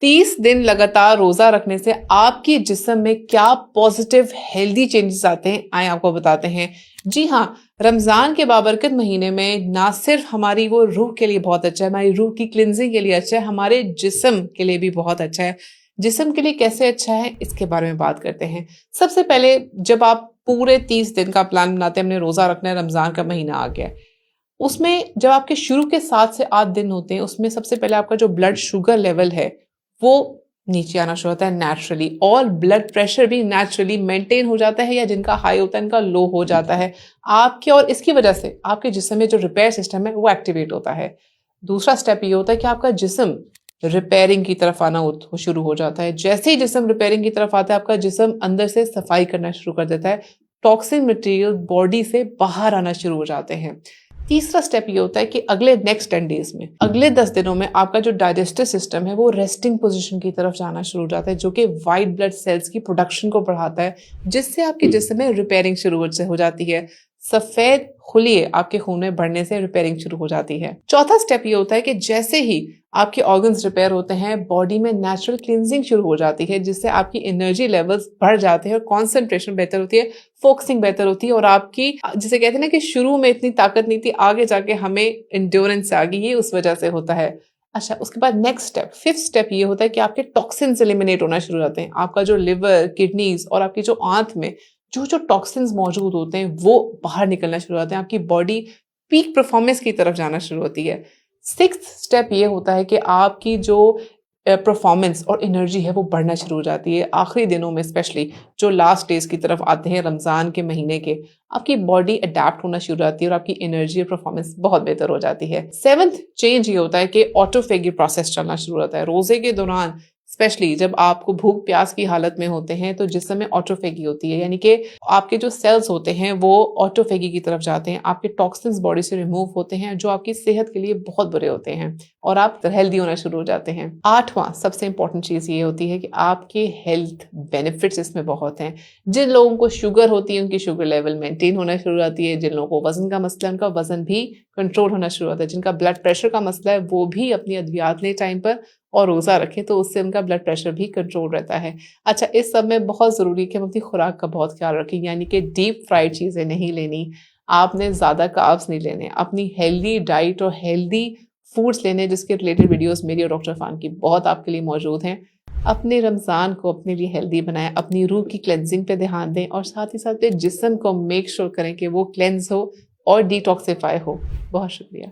30 दिन लगातार रोजा रखने से आपके जिस्म में क्या पॉजिटिव हेल्दी चेंजेस आते हैं, आए आपको बताते हैं। जी हाँ, रमजान के बाबरकत महीने में ना सिर्फ हमारी वो रूह के लिए बहुत अच्छा है, हमारी रूह की क्लिनजिंग के लिए अच्छा है, हमारे जिस्म के लिए भी बहुत अच्छा है। जिस्म के लिए कैसे अच्छा है इसके बारे में बात करते हैं। सबसे पहले जब आप पूरे 30 दिन का प्लान बनाते हैं, हमने रोजा रखना है, रमजान का महीना आ गया है, उसमें जब आपके शुरू के 7 से 8 दिन होते हैं, उसमें सबसे पहले आपका जो ब्लड शुगर लेवल है वो नीचे आना शुरू होता है नेचुरली, और ब्लड प्रेशर भी नेचुरली मेंटेन हो जाता है, या जिनका हाई होता है इनका लो हो जाता है आपके, और इसकी वजह से आपके जिस्म में जो रिपेयर सिस्टम है वो एक्टिवेट होता है। दूसरा स्टेप ये होता है कि आपका जिस्म रिपेयरिंग की तरफ आना शुरू हो जाता है। जैसे ही जिस्म रिपेयरिंग की तरफ आता है, आपका जिस्म अंदर से सफाई करना शुरू कर देता है, टॉक्सिन मटेरियल बॉडी से बाहर आना शुरू हो जाते हैं। तीसरा स्टेप ये होता है कि अगले नेक्स्ट 10 डेज में, अगले 10 दिनों में आपका जो डाइजेस्टिव सिस्टम है वो रेस्टिंग पोजीशन की तरफ जाना शुरू हो जाता है, जो कि वाइट ब्लड सेल्स की प्रोडक्शन को बढ़ाता है, जिससे आपके जिस्म में रिपेयरिंग शुरू हो जाती है। सफेद खुलिए आपके खून में बढ़ने से रिपेयरिंग शुरू हो जाती है। चौथा स्टेप ये होता है कि जैसे ही आपके ऑर्गन्स रिपेयर होते हैं, बॉडी में नेचुरल क्लींजिंग शुरू हो जाती है, जिससे आपकी एनर्जी लेवल्स बढ़ जाते हैं और कॉन्सेंट्रेशन बेहतर होती है, फोकसिंग बेहतर होती है, और आपकी, जिसे कहते हैं ना कि शुरू में इतनी ताकत नहीं थी, आगे जाके हमें इंड्योरेंस आ गई, ये उस वजह से होता है। अच्छा, उसके बाद नेक्स्ट स्टेप, फिफ्थ स्टेप ये होता है कि आपके टॉक्सिन्स एलिमिनेट होना शुरू हो जाते हैं। आपका जो लिवर, किडनीज और आपकी जो आंत में जो जो टॉक्सिन्स मौजूद होते हैं वो बाहर निकलना शुरू होते हैं, आपकी बॉडी पीक परफॉर्मेंस की तरफ जाना शुरू होती है। सिक्स्थ स्टेप ये होता है कि आपकी जो परफॉर्मेंस और एनर्जी है वो बढ़ना शुरू हो जाती है। आखिरी दिनों में स्पेशली जो लास्ट डेज की तरफ आते हैं रमज़ान के महीने के, आपकी बॉडी अडेप्ट होना शुरू हो जाती है और आपकी एनर्जी और परफॉर्मेंस बहुत बेहतर हो जाती है। सेवंथ चेंज ये होता है कि ऑटोफेगी प्रोसेस चलना शुरू होता है। रोजे के दौरान स्पेशली जब आपको भूख प्यास की हालत में होते हैं तो जिस्म में ऑटोफेगी होती है, यानी कि आपके जो सेल्स होते हैं वो ऑटोफेगी की तरफ जाते हैं, आपके टॉक्सिन्स बॉडी से रिमूव होते हैं जो आपकी सेहत के लिए बहुत बुरे होते हैं, और आप हेल्दी होना शुरू हो जाते हैं। आठवां सबसे इंपॉर्टेंट चीज ये होती है कि आपके हेल्थ बेनिफिट्स इसमें बहुत हैं। जिन लोगों को शुगर होती है उनकी शुगर लेवल मेंटेन होना शुरू हो जाती है, जिन लोगों को वजन का मसला है उनका वजन भी कंट्रोल होना शुरू होता है, जिनका ब्लड प्रेशर का मसला है वो भी अपनी अद्वियात लें टाइम पर और रोजा रखें, तो उससे उनका ब्लड प्रेशर भी कंट्रोल रहता है। अच्छा, इस सब में बहुत जरूरी है कि हम अपनी खुराक का बहुत ख्याल रखें, यानी कि डीप फ्राइड चीजें नहीं लेनी, आपने ज्यादा कार्ब्स नहीं लेने, अपनी हेल्दी डाइट और हेल्दी फूड्स लेने, जिसके रिलेटेड वीडियोस मेरी और डॉक्टर इरफान की बहुत आपके लिए मौजूद हैं। अपने रमज़ान को अपने लिए हेल्दी बनाएं, अपनी रूह की क्लेंजिंग पे ध्यान दें, और साथ ही साथ अपने जिस्म को मेक श्योर करें कि वो क्लेंज हो और डिटॉक्सिफाई हो। बहुत शुक्रिया।